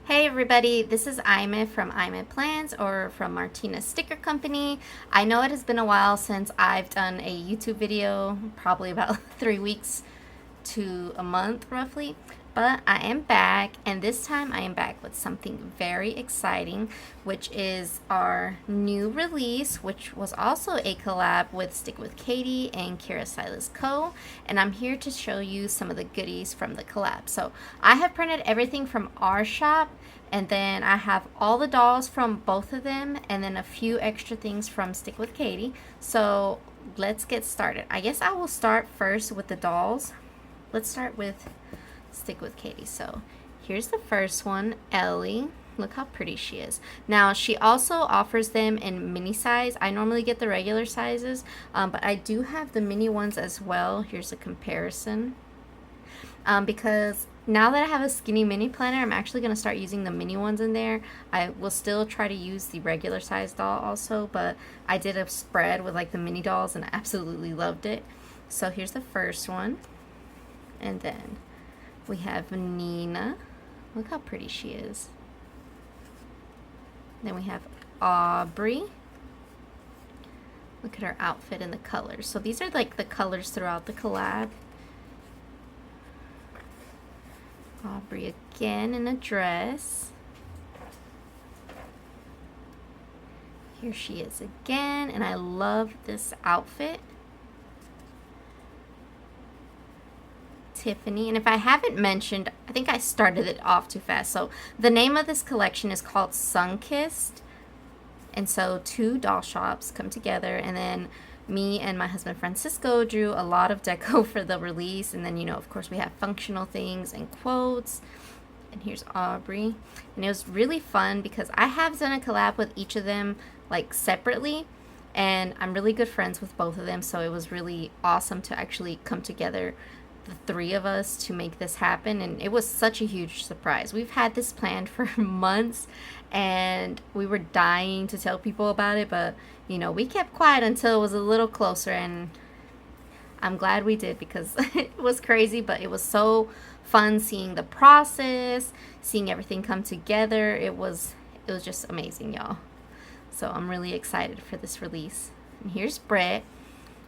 Hey everybody, this is Aime from Aime Plans or from Martinez Sticker Company. I know it has been a while since I've done a YouTube video, probably about 3 weeks to a month roughly, but I am back, and this time I am back with something very exciting, which is our new release, which was also a collab with Stick With Catie and Kira Silas Co, and I'm here to show you some of the goodies from the collab. So I have printed everything from our shop, and then I have all the dolls from both of them, and then a few extra things from Stick With Catie. So let's get started. I guess I will start first with the dolls. Let's start with Stick With Catie. So here's the first one, Ellie. Look how pretty she is. Now she also offers them in mini size. I normally get the regular sizes, but I do have the mini ones as well. Here's a comparison. Because now that I have a skinny mini planner, I'm actually going to start using the mini ones in there. I will still try to use the regular size doll also, but I did a spread with like the mini dolls and I absolutely loved it. So here's the first one. And then we have Nina. Look how pretty she is. Then we have Aubrey. Look at her outfit and the colors. So these are like the colors throughout the collab. Aubrey again in a dress. Here she is again, and I love this outfit. Tiffany, and if I haven't mentioned, I think I started it off too fast. So the name of this collection is called Sunkissed, and so two doll shops come together, and then me and my husband Francisco drew a lot of deco for the release, and then, you know, of course we have functional things and quotes. And here's Aubrey, and it was really fun because I have done a collab with each of them like separately, and I'm really good friends with both of them, so it was really awesome to actually come together, the three of us, to make this happen. And it was such a huge surprise. We've had this planned for months and we were dying to tell people about it, but you know, we kept quiet until it was a little closer, and I'm glad we did because it was crazy, but it was so fun seeing the process, seeing everything come together. It was just amazing, y'all. So I'm really excited for this release. And here's Brett.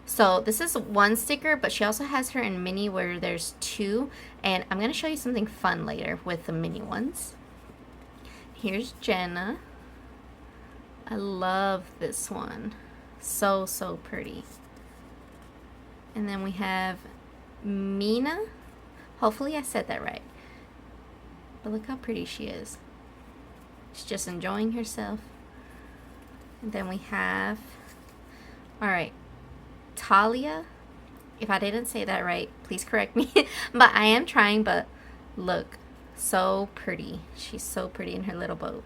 So this is one sticker, but she also has her in mini where there's two, and I'm going to show you something fun later with the mini ones. Here's Jenna. I love this one. So pretty. And then we have Mina. Hopefully I said that right. But look how pretty she is. She's just enjoying herself. And then we have, all right, Talia. If I didn't say that right, please correct me. But I am trying. But look, so pretty. She's so pretty in her little boat.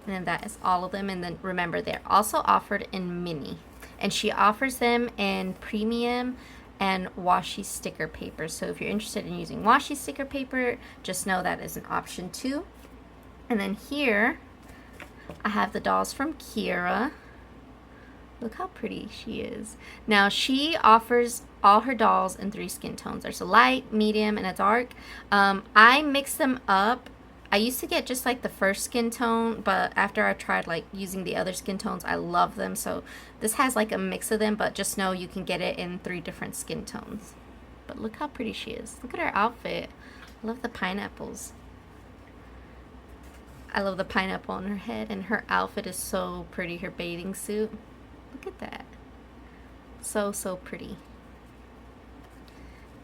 And then that is all of them. And then remember, they're also offered in mini, and she offers them in premium and washi sticker paper. So if you're interested in using washi sticker paper, just know that is an option too. And then here I have the dolls from Kira. Look how pretty she is. Now she offers all her dolls in 3 skin tones. There's a light, medium, and a dark. I mix them up. I used to get just like the first skin tone, but after I tried like using the other skin tones, I love them. So this has like a mix of them, but just know you can get it in 3 different skin tones. But look how pretty she is. Look at her outfit. I love the pineapples. I love the pineapple on her head, and her outfit is so pretty. Her bathing suit. Look at that. So pretty.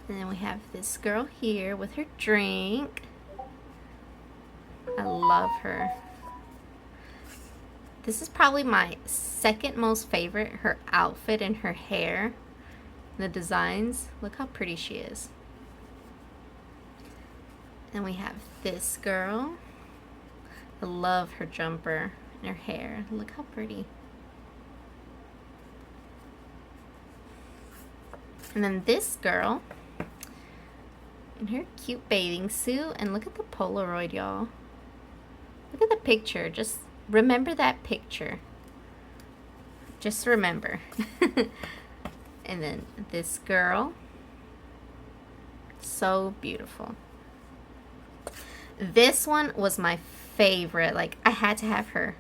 And then we have this girl here with her drink. I love her. This is probably my second most favorite. Her outfit and her hair. The designs. Look how pretty she is. And we have this girl. I love her jumper and her hair. Look how pretty. And then this girl in her cute bathing suit. And look at the Polaroid, y'all. Look at the picture. Just remember that picture. Just remember. And then this girl. So beautiful. This one was my favorite. Like, I had to have her.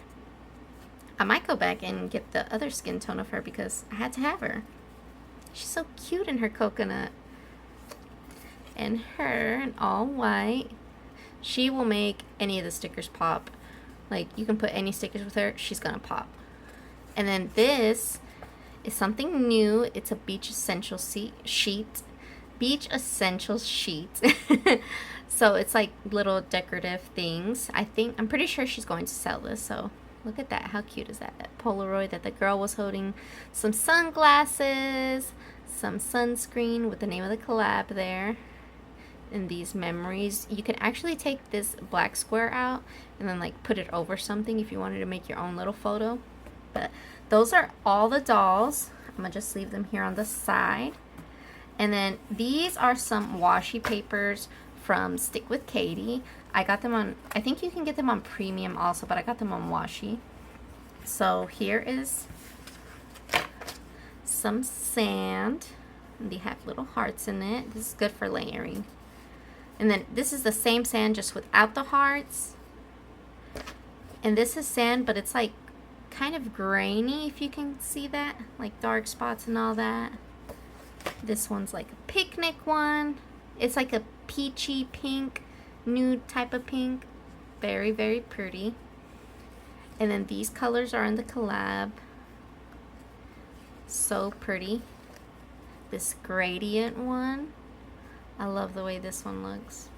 I might go back and get the other skin tone of her because I had to have her. She's so cute in her coconut. And her in all white. She will make any of the stickers pop. Like, you can put any stickers with her, she's gonna pop. And then this is something new. It's a Beach Essentials sheet. Beach Essentials sheet. So it's like little decorative things. I'm pretty sure she's going to sell this. So look at that. How cute is that? That Polaroid that the girl was holding. Some sunglasses, some sunscreen with the name of the collab there. And these memories. You can actually take this black square out and then like put it over something if you wanted to make your own little photo. But those are all the dolls. I'm gonna just leave them here on the side. And then these are some washi papers from Stick With Catie. I got them on, I think you can get them on premium also, but I got them on washi. So here is some sand. They have little hearts in it. This is good for layering. And then this is the same sand just without the hearts. And this is sand, but it's like kind of grainy, if you can see that. Like dark spots and all that. This one's like a picnic one. It's like a peachy pink, nude type of pink. Very, very pretty. And then these colors are in the collab. So pretty. This gradient one. I love the way this one looks.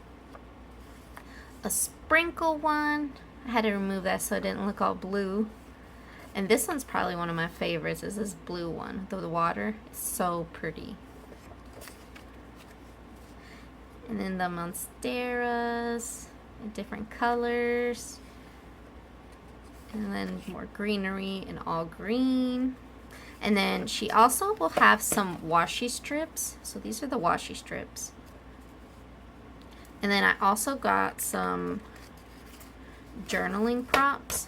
A sprinkle one. I had to remove that so it didn't look all blue. And this one's probably one of my favorites, is this blue one. The water is so pretty. And then the monsteras in different colors. And then more greenery and all green. And then she also will have some washi strips. So these are the washi strips. And then I also got some journaling prompts.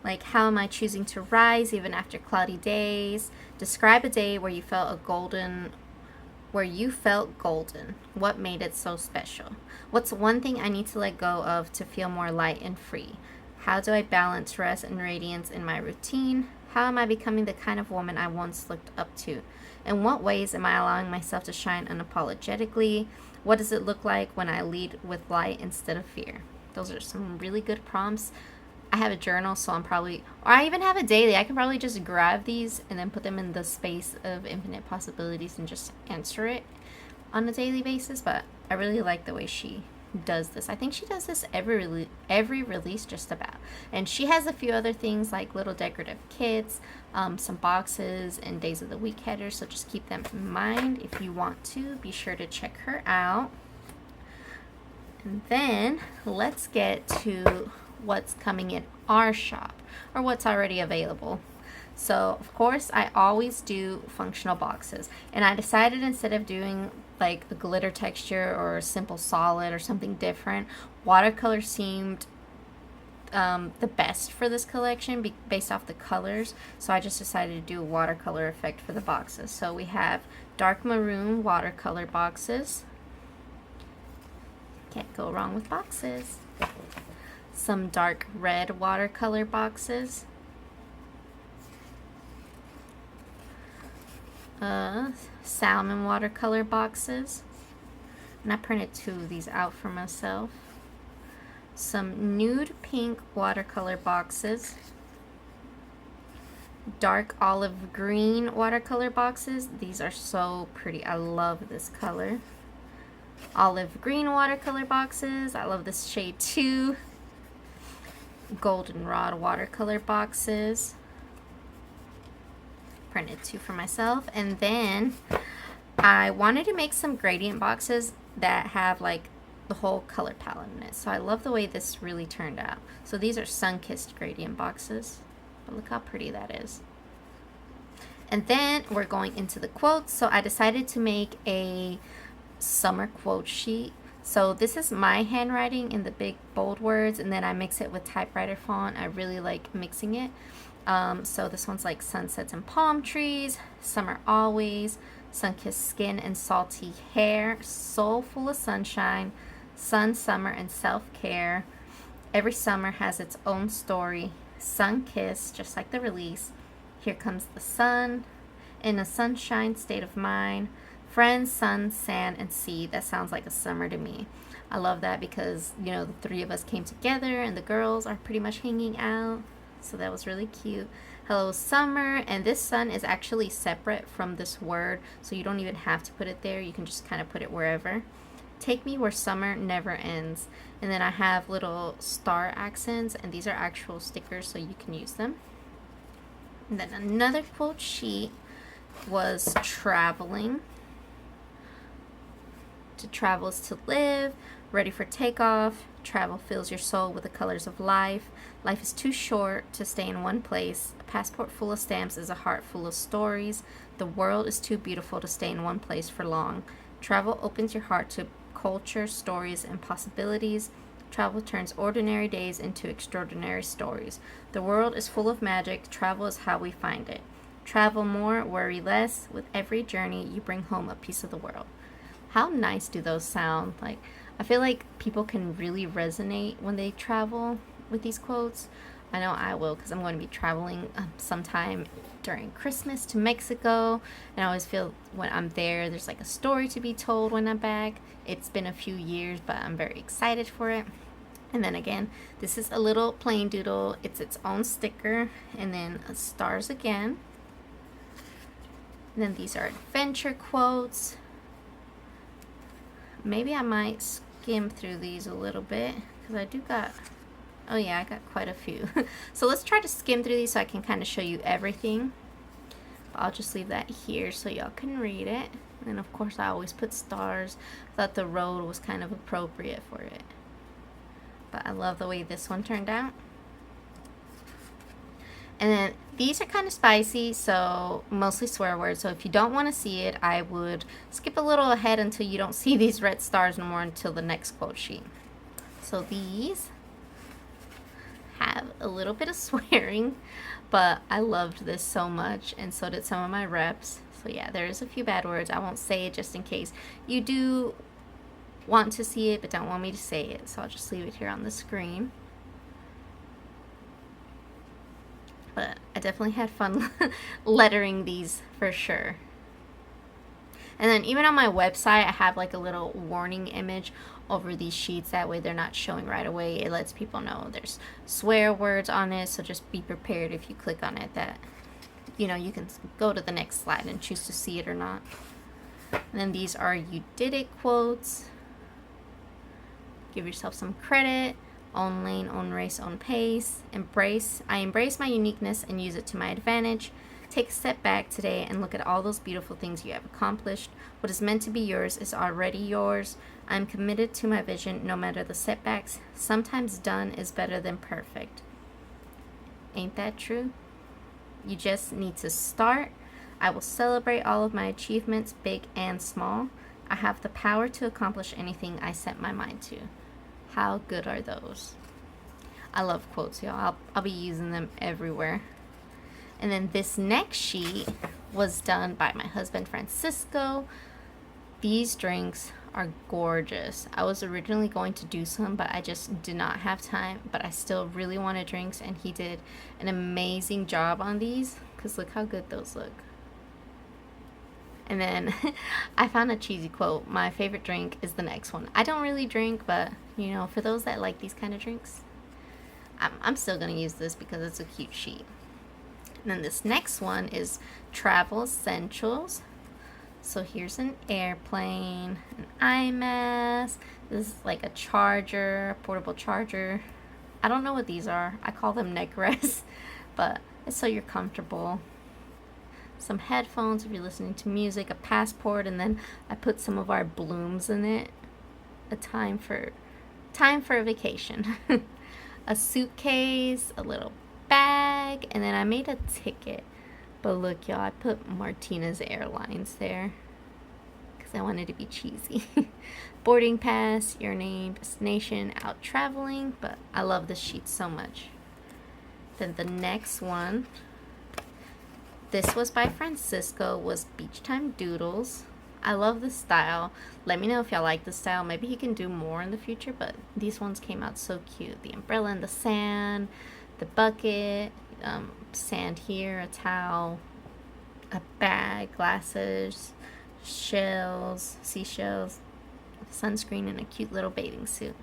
Like, how am I choosing to rise even after cloudy days? Describe a day where you felt golden. What made it so special? What's one thing I need to let go of to feel more light and free? How do I balance rest and radiance in my routine? How am I becoming the kind of woman I once looked up to? In what ways am I allowing myself to shine unapologetically? What does it look like when I lead with light instead of fear? Those are some really good prompts. I have a journal, so or I even have a daily. I can probably just grab these and then put them in the space of infinite possibilities and just answer it on a daily basis. But I really like the way she does this. I think she does this every release just about. And she has a few other things like little decorative kits, some boxes, and days of the week headers. So just keep them in mind if you want to. Be sure to check her out. And then let's get to what's coming in our shop, or what's already available. So of course I always do functional boxes, and I decided instead of doing like a glitter texture or a simple solid or something different, watercolor seemed the best for this collection based off the colors. So I just decided to do a watercolor effect for the boxes. So we have dark maroon watercolor boxes. Can't go wrong with boxes. Some dark red watercolor boxes. Salmon watercolor boxes. And I printed 2 of these out for myself. Some nude pink watercolor boxes. Dark olive green watercolor boxes. These are so pretty. I love this color. Olive green watercolor boxes. I love this shade too. Goldenrod watercolor boxes. Printed 2 for myself. And then I wanted to make some gradient boxes that have like the whole color palette in it. So I love the way this really turned out. So these are Sunkissed gradient boxes. But look how pretty that is. And then we're going into the quotes. So I decided to make a summer quote sheet. So this is my handwriting in the big bold words, and then I mix it with typewriter font. I really like mixing it. So this one's like sunsets and palm trees, summer always, sun-kissed skin and salty hair, soul full of sunshine, sun, summer, and self-care. Every summer has its own story. Sunkissed, just like the release. Here comes the sun, in a sunshine state of mind. Friends, sun, sand, and sea. That sounds like a summer to me. I love that because, you know, the three of us came together and the girls are pretty much hanging out. So that was really cute. Hello, summer. And this sun is actually separate from this word, so you don't even have to put it there. You can just kind of put it wherever. Take me where summer never ends. And then I have little star accents, and these are actual stickers, so you can use them. And then another quote sheet was traveling. To travel is to live. Ready for takeoff. Travel fills your soul with the colors of life. Life is too short to stay in one place. A passport full of stamps is a heart full of stories. The world is too beautiful to stay in one place for long. Travel opens your heart to culture, stories, and possibilities. Travel turns ordinary days into extraordinary stories. The world is full of magic. Travel is how we find it. Travel more, worry less. With every journey, you bring home a piece of the world. How nice do those sound? Like, I feel like people can really resonate when they travel with these quotes. I know I will, because I'm going to be traveling sometime during Christmas to Mexico, and I always feel when I'm there, there's like a story to be told when I'm back. It's been a few years, but I'm very excited for it. And then again, this is a little plain doodle. It's its own sticker, and then stars again. And then these are adventure quotes. Maybe I might skim through these a little bit, because I do got, oh yeah, I got quite a few. So let's try to skim through these so I can kind of show you everything. But I'll just leave that here so y'all can read it. And of course I always put stars. I thought the road was kind of appropriate for it. But I love the way this one turned out. And then these are kind of spicy, so mostly swear words. So if you don't want to see it, I would skip a little ahead until you don't see these red stars no more until the next quote sheet. So these have a little bit of swearing, but I loved this so much, and so did some of my reps. So yeah, there is a few bad words. I won't say it just in case you do want to see it but don't want me to say it. So I'll just leave it here on the screen. But I definitely had fun lettering these for sure. And then even on my website, I have like a little warning image over these sheets. That way they're not showing right away. It lets people know there's swear words on it. So just be prepared if you click on it that, you know, you can go to the next slide and choose to see it or not. And then these are you did it quotes. Give yourself some credit. Own lane, own race, own pace. I embrace my uniqueness and use it to my advantage. Take a step back today and look at all those beautiful things you have accomplished. What is meant to be yours is already yours. I'm committed to my vision no matter the setbacks. Sometimes done is better than perfect. Ain't that true? You just need to start. I will celebrate all of my achievements, big and small. I have the power to accomplish anything I set my mind to. How good are those? I love quotes, y'all. I'll be using them everywhere. And then this next sheet was done by my husband, Francisco. These drinks are gorgeous. I was originally going to do some, but I just did not have time. But I still really wanted drinks, and he did an amazing job on these. Because look how good those look. And then I found a cheesy quote. My favorite drink is the next one. I don't really drink, but, you know, for those that like these kind of drinks, I'm still going to use this because it's a cute sheet. And then this next one is travel essentials. So here's an airplane, an eye mask. This is like a charger, a portable charger. I don't know what these are. I call them neck rests, but it's so you're comfortable. Some headphones if you're listening to music, a passport, and then I put some of our blooms in it. A time for a vacation. A suitcase, a little bag, and then I made a ticket. But look, y'all, I put Martinez Airlines there because I wanted to be cheesy. Boarding pass, your name, destination, out traveling. But I love this sheet so much. Then the next one, this was by Francisco, was Beach Time Doodles. I love the style. Let me know if y'all like the style. Maybe he can do more in the future, but these ones came out so cute. The umbrella and the sand, the bucket, sand here, a towel, a bag, glasses, shells, seashells, sunscreen, and a cute little bathing suit.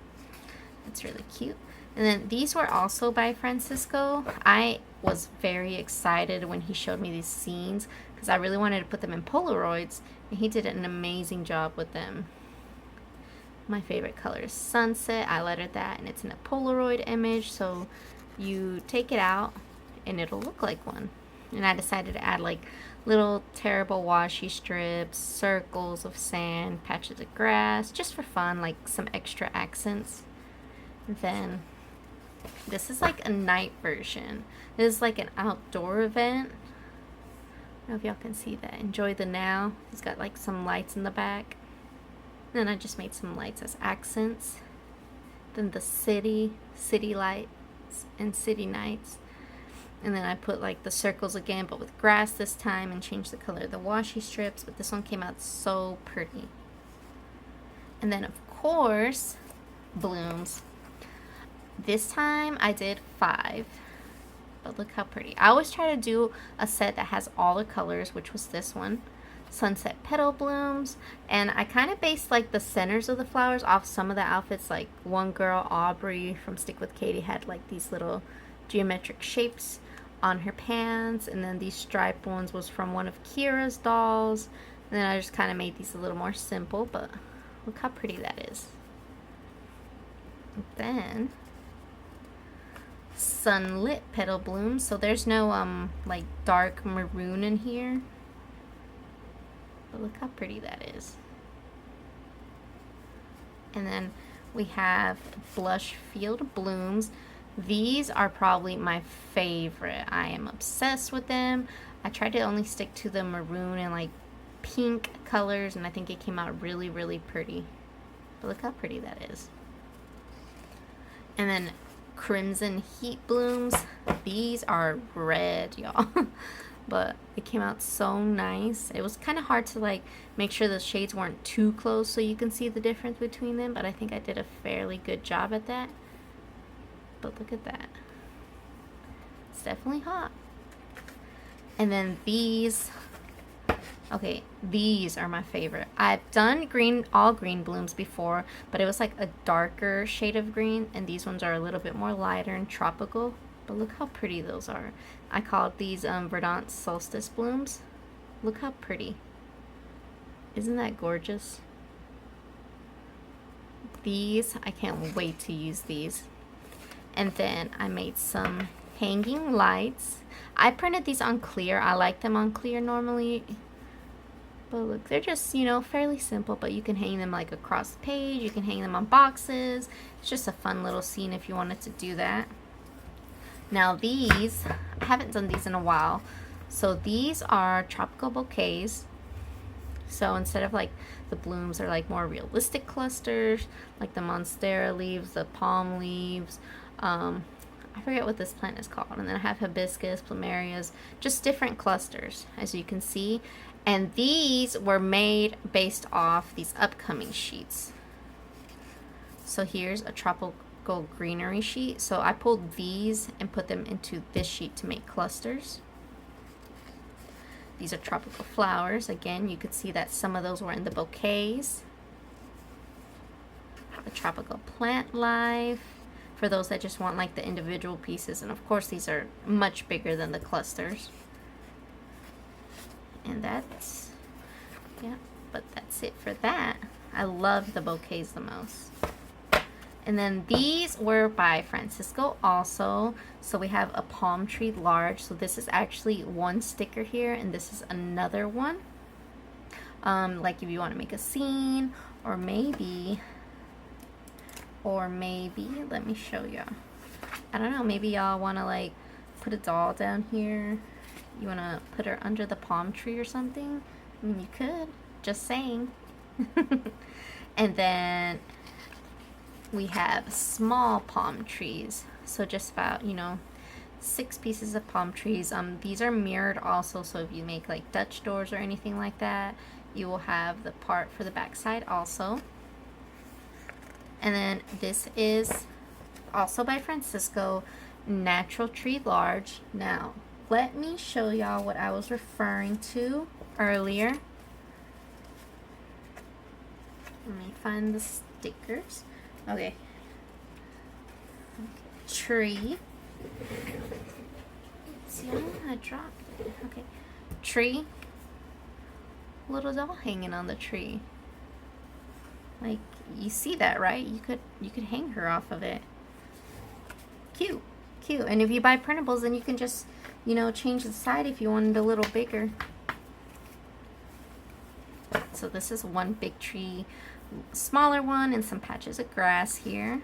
It's really cute. And then these were also by Francisco. I was very excited when he showed me these scenes because I really wanted to put them in Polaroids, and he did an amazing job with them. My favorite color is sunset. I lettered that, and it's in a Polaroid image, so you take it out and it'll look like one. And I decided to add like little terrible washi strips, circles of sand, patches of grass, just for fun, like some extra accents. And then this is like a night version. This is like an outdoor event. I don't know if y'all can see that. Enjoy the now. It's got like some lights in the back. And then I just made some lights as accents. Then the city lights, and city nights. And then I put like the circles again, but with grass this time, and changed the color of the washi strips. But this one came out so pretty. And then of course, blooms. This time I did 5, but look how pretty. I always try to do a set that has all the colors, which was this one. Sunset petal blooms, and I kind of based like the centers of the flowers off some of the outfits. Like one girl, Aubrey from Stick With Catie, had like these little geometric shapes on her pants, and then these striped ones was from one of Kira's dolls. And then I just kind of made these a little more simple, but look how pretty that is. And then sunlit petal blooms, so there's no like dark maroon in here, but look how pretty that is. And then we have blush field blooms. These are probably my favorite. I am obsessed with them. I tried to only stick to the maroon and like pink colors, and I think it came out really, really pretty. But look how pretty that is. And then crimson heat blooms. These are red, y'all. But it came out so nice. It was kind of hard to like make sure the shades weren't too close so you can see the difference between them, but I think I did a fairly good job at that. But look at that. It's definitely hot. And then these, okay, these are my favorite. I've done all green blooms before, but it was like a darker shade of green, and these ones are a little bit more lighter and tropical. But look how pretty those are. I called these Verdant Solstice blooms. Look how pretty. Isn't that gorgeous? These, I can't wait to use these. And then I made some hanging lights. I printed these on clear. I like them on clear normally. But look, they're just, you know, fairly simple, but you can hang them like across the page. You can hang them on boxes. It's just a fun little scene if you wanted to do that. Now these, I haven't done these in a while. So these are tropical bouquets. So instead of like the blooms are like more realistic clusters, like the monstera leaves, the palm leaves. I forget what this plant is called. And then I have hibiscus, plumerias, just different clusters, as you can see. And these were made based off these upcoming sheets. So here's a tropical greenery sheet. So I pulled these and put them into this sheet to make clusters. These are tropical flowers. Again, you could see that some of those were in the bouquets. The tropical plant life, for those that just want like the individual pieces. And of course these are much bigger than the clusters. And that's, yeah, but that's it for that. I love the bouquets the most. And then these were by Francisco also. So we have a palm tree large. So this is actually one sticker here, and this is another one. Like if you want to make a scene, or maybe, let me show y'all. I don't know, maybe y'all want to like put a doll down here. You want to put her under the palm tree or something? I mean, you could. Just saying. And then we have small palm trees. So just about, you know, 6 pieces of palm trees. These are mirrored also, so if you make like Dutch doors or anything like that, you will have the part for the back side also. And then this is also by Francisco, Natural Tree Large. Now, let me show y'all what I was referring to earlier. Let me find the stickers. Okay. Tree. See, I don't want to drop it. Okay. Tree. Little doll hanging on the tree. Like, you see that, right? You could hang her off of it. Cute. Cute. And if you buy printables, then you can just, you know, change the side if you want it a little bigger. So this is one big tree, smaller one, and some patches of grass here.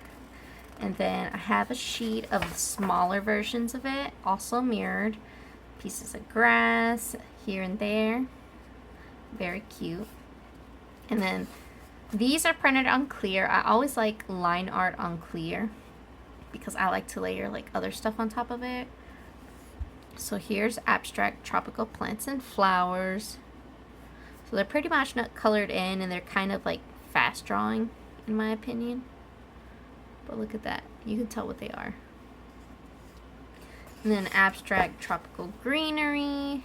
And then I have a sheet of smaller versions of it, also mirrored. Pieces of grass here and there. Very cute. And then these are printed on clear. I always like line art on clear because I like to layer like other stuff on top of it. So here's abstract tropical plants and flowers. So they're pretty much not colored in, and they're kind of like fast drawing in my opinion. But look at that. You can tell what they are. And then abstract tropical greenery.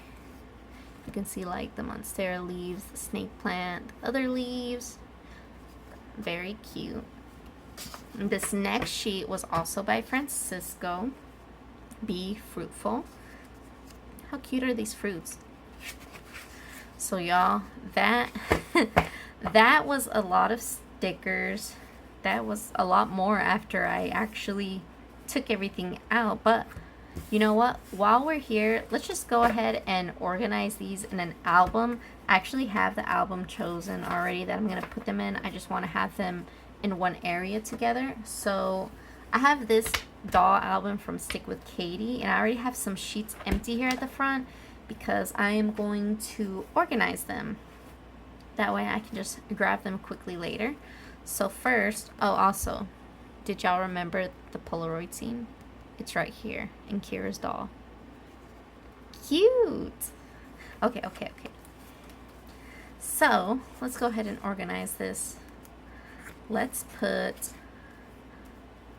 You can see like the monstera leaves, the snake plant, the other leaves. Very cute. And this next sheet was also by Francisco. Be Fruitful. How cute are these fruits? So y'all, that that was a lot of stickers. That was a lot more after I actually took everything out. But you know what? While we're here, let's just go ahead and organize these in an album. I actually have the album chosen already that I'm going to put them in. I just want to have them in one area together. So I have this doll album from Stick With Catie, and I already have some sheets empty here at the front because I am going to organize them. That way I can just grab them quickly later. So first, oh, also, did y'all remember the Polaroid scene? It's right here in Kira's doll. Cute. Okay. So let's go ahead and organize this. Let's put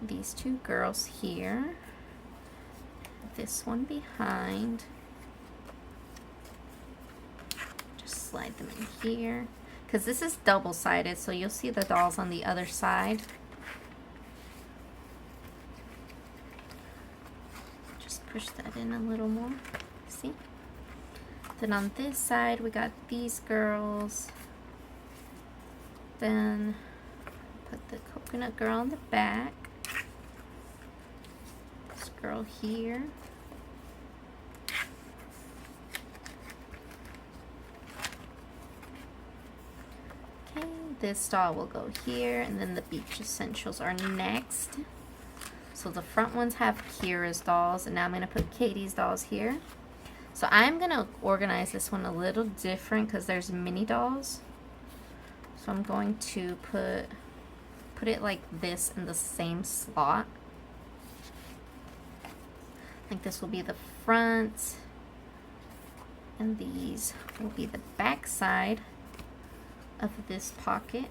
these two girls here. This one behind. Just slide them in here. Because this is double-sided, so you'll see the dolls on the other side. Just push that in a little more. See? Then on this side, we got these girls. Then put the coconut girl on the back. This girl here. This doll will go here, and then the beach essentials are next. So the front ones have Kira's dolls, and now I'm going to put Katie's dolls here. So I'm going to organize this one a little different because there's mini dolls. So I'm going to put it like this in the same slot. I think this will be the front, and these will be the back side of this pocket.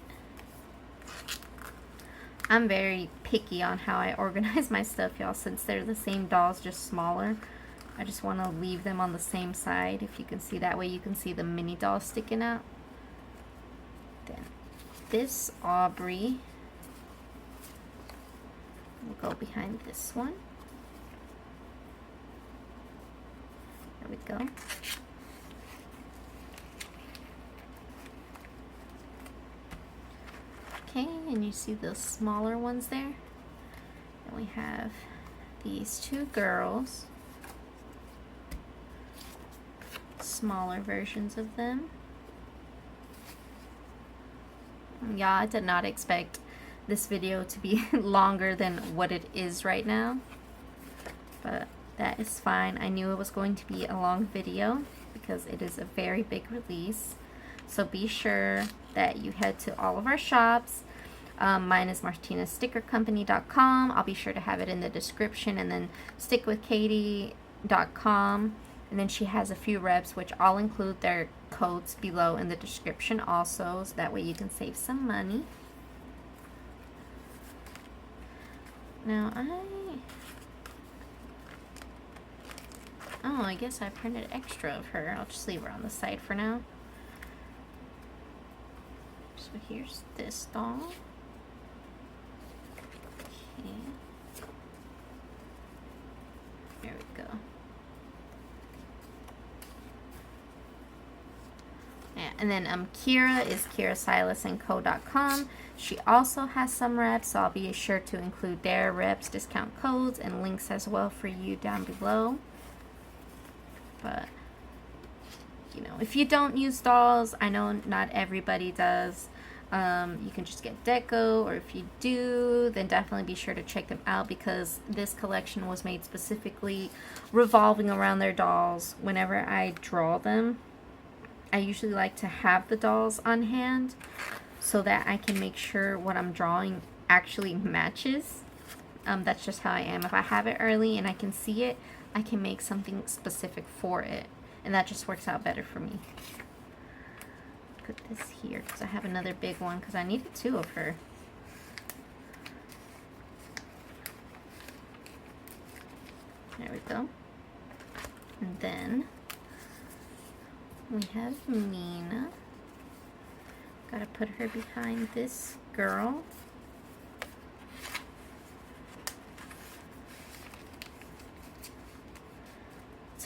I'm very picky on how I organize my stuff, y'all, since they're the same dolls, just smaller. I just want to leave them on the same side. If you can see, that way you can see the mini doll sticking out. Then this Aubrey will go behind this one. There we go. Okay, and you see those smaller ones there? Then we have these two girls. Smaller versions of them. Yeah, I did not expect this video to be longer than what it is right now. But that is fine. I knew it was going to be a long video because it is a very big release. So be sure that you head to all of our shops. Mine is Martinez Sticker Company.com. I'll be sure to have it in the description, and then stickwithcatie.com. And then she has a few reps, which I'll include their codes below in the description also, so that way you can save some money. Now I guess I printed extra of her. I'll just leave her on the side for now. So here's this doll. Okay. There we go. Yeah, and then Kira is Kira Silas Co.com. She also has some reps, so I'll be sure to include their reps, discount codes, and links as well for you down below. But, you know, if you don't use dolls, I know not everybody does. You can just get deco, or if you do, then definitely be sure to check them out, because this collection was made specifically revolving around their dolls. Whenever I draw them, I usually like to have the dolls on hand so that I can make sure what I'm drawing actually matches. That's just how I am. If I have it early and I can see it, I can make something specific for it, and that just works out better for me. Put this here because I have another big one because I needed 2 of her. There we go. And then we have Mina. Gotta put her behind this girl.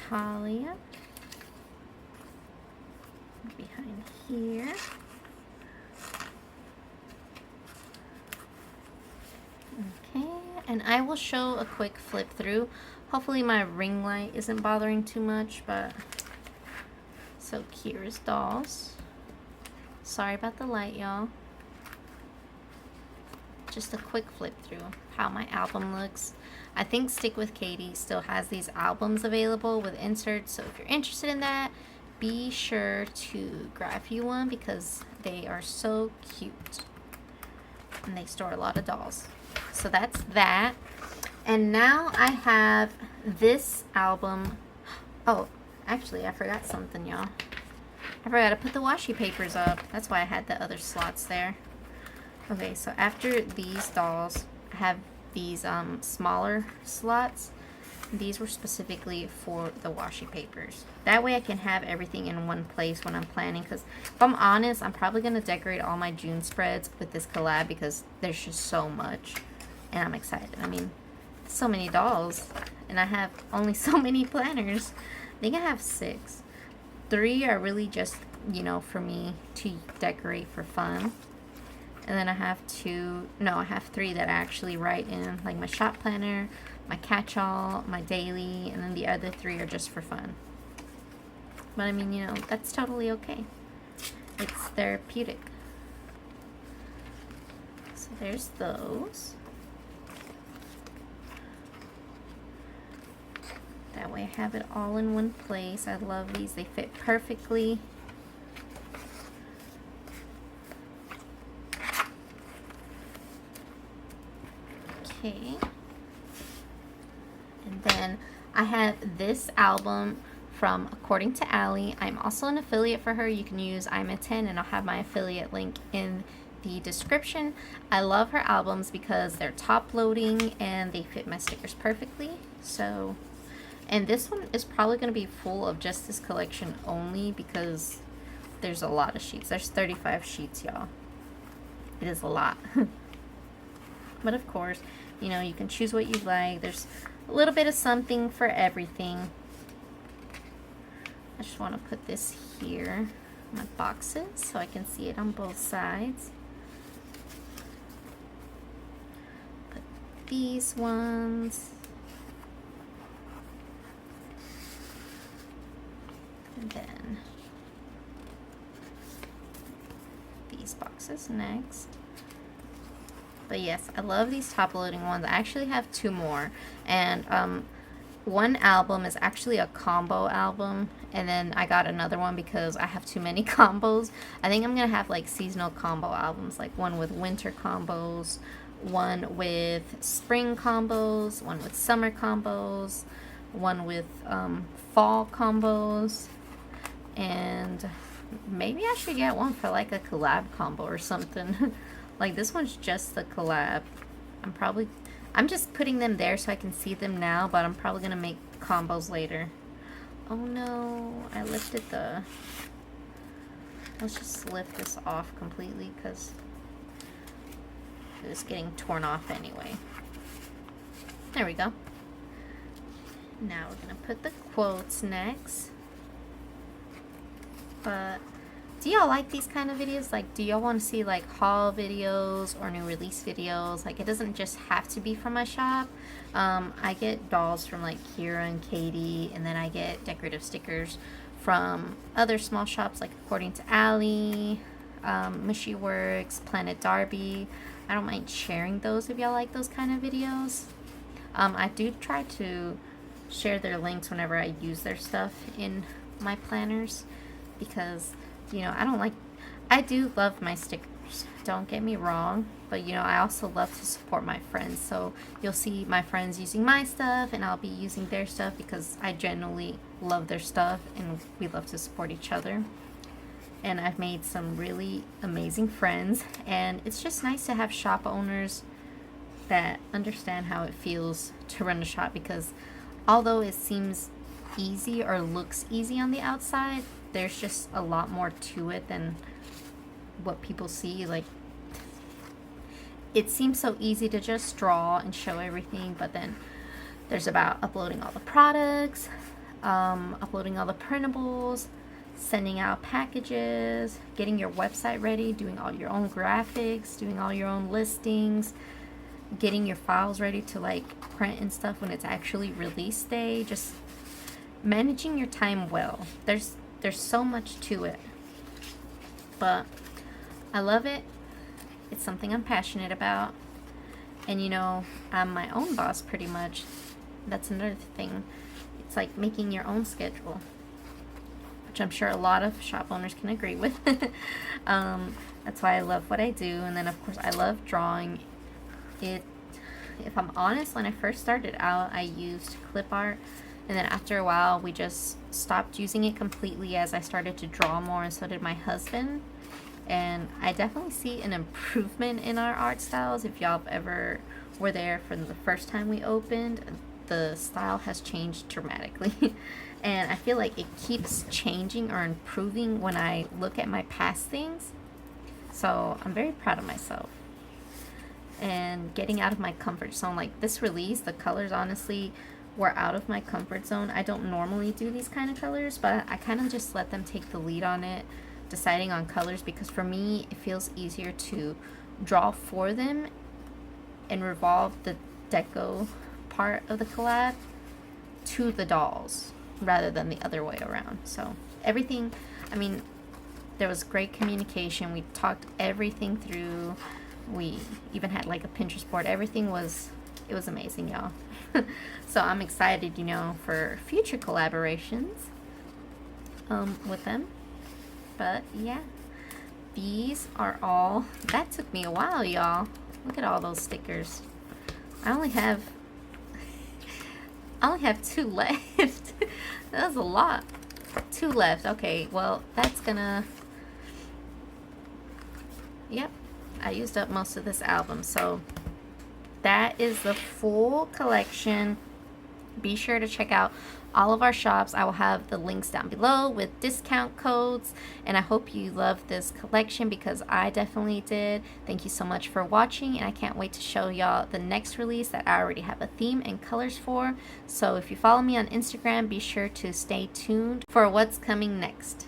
Talia. Behind here. Okay, and I will show a quick flip through. Hopefully my ring light isn't bothering too much, but so Kira's dolls. Sorry about the light, y'all. Just a quick flip through how my album looks. I think Stick With Catie still has these albums available with inserts, so if you're interested in that, be sure to grab you one because they are so cute. And they store a lot of dolls. So that's that. And now I have this album. Oh, actually, I forgot something, y'all. I forgot to put the washi papers up. That's why I had the other slots there. Okay, so after these dolls, I have these smaller slots. These were specifically for the washi papers. That way I can have everything in one place when I'm planning. Because if I'm honest, I'm probably going to decorate all my June spreads with this collab because there's just so much. And I'm excited. I mean, so many dolls. And I have only so many planners. I think I have 6. 3 are really just, you know, for me to decorate for fun. And then I have 3 that I actually write in, like my shop planner, my catch-all, my daily, and then the other 3 are just for fun. But I mean, you know, that's totally okay. It's therapeutic. So there's those. That way I have it all in one place. I love these. They fit perfectly. Okay. And then I have this album from According to Allie. I'm also an affiliate for her. You can use I'm a 10 and I'll have my affiliate link in the description. I love her albums because they're top loading and they fit my stickers perfectly. So, and this one is probably going to be full of just this collection only because there's a lot of sheets. There's 35 sheets, y'all. It is a lot. But of course, you know, you can choose what you like. There's a little bit of something for everything. I just want to put this here, my boxes, so I can see it on both sides. Put these ones. And then these boxes next. But yes, I love these top loading ones. I actually have 2 more. And one album is actually a combo album. And then I got another one because I have too many combos. I think I'm going to have like seasonal combo albums. Like one with winter combos, one with spring combos, one with summer combos, one with fall combos. And maybe I should get one for like a collab combo or something. Like this one's just the collab. I'm just putting them there so I can see them now, but I'm probably gonna make combos later. Oh no, I lifted the... Let's just lift this off completely because it's getting torn off anyway. There we go. Now we're gonna put the quotes next. But do y'all like these kind of videos? Like, do y'all want to see like haul videos or new release videos? Like, it doesn't just have to be from my shop. I get dolls from like Kira and Katie, and then I get decorative stickers from other small shops like According to Allie, Mushy Works, Planet Darby. I don't mind sharing those if y'all like those kind of videos. I do try to share their links whenever I use their stuff in my planners because, you know, I do love my stickers, don't get me wrong, but you know, I also love to support my friends. So you'll see my friends using my stuff and I'll be using their stuff because I genuinely love their stuff and we love to support each other. And I've made some really amazing friends, and it's just nice to have shop owners that understand how it feels to run a shop, because although it seems easy or looks easy on the outside, there's just a lot more to it than what people see. Like, it seems so easy to just draw and show everything, but then there's about uploading all the products, uploading all the printables, sending out packages, getting your website ready, doing all your own graphics, doing all your own listings, getting your files ready to like print and stuff when it's actually release day. Just managing your time well. There's so much to it, but I love it. It's something I'm passionate about, and you know, I'm my own boss pretty much. That's another thing. It's like making your own schedule, which I'm sure a lot of shop owners can agree with. That's why I love what I do. And then of course I love drawing. If I'm honest, when I first started out, I used clip art, and then after a while we just stopped using it completely as I started to draw more, and so did my husband. And I definitely see an improvement in our art styles. If y'all ever were there from the first time we opened, the style has changed dramatically. And I feel like it keeps changing or improving when I look at my past things. So I'm very proud of myself. And getting out of my comfort zone. Like this release, the colors honestly were out of my comfort zone. I don't normally do these kind of colors, but I kind of just let them take the lead on it, deciding on colors, because for me it feels easier to draw for them and revolve the deco part of the collab to the dolls rather than the other way around. So everything, I mean, there was great communication. We talked everything through. We even had like a Pinterest board. Everything was, it was amazing, y'all. So I'm excited, you know, for future collaborations with them. But yeah, these are all, that took me a while, y'all. Look at all those stickers. I only have 2 left. That was a lot. 2 left. Okay, well, that's gonna, yep, I used up most of this album. So that is the full collection. Be sure to check out all of our shops. I will have the links down below with discount codes, and I hope you love this collection because I definitely did. Thank you so much for watching, and I can't wait to show y'all the next release that I already have a theme and colors for. So if you follow me on Instagram, be sure to stay tuned for what's coming next.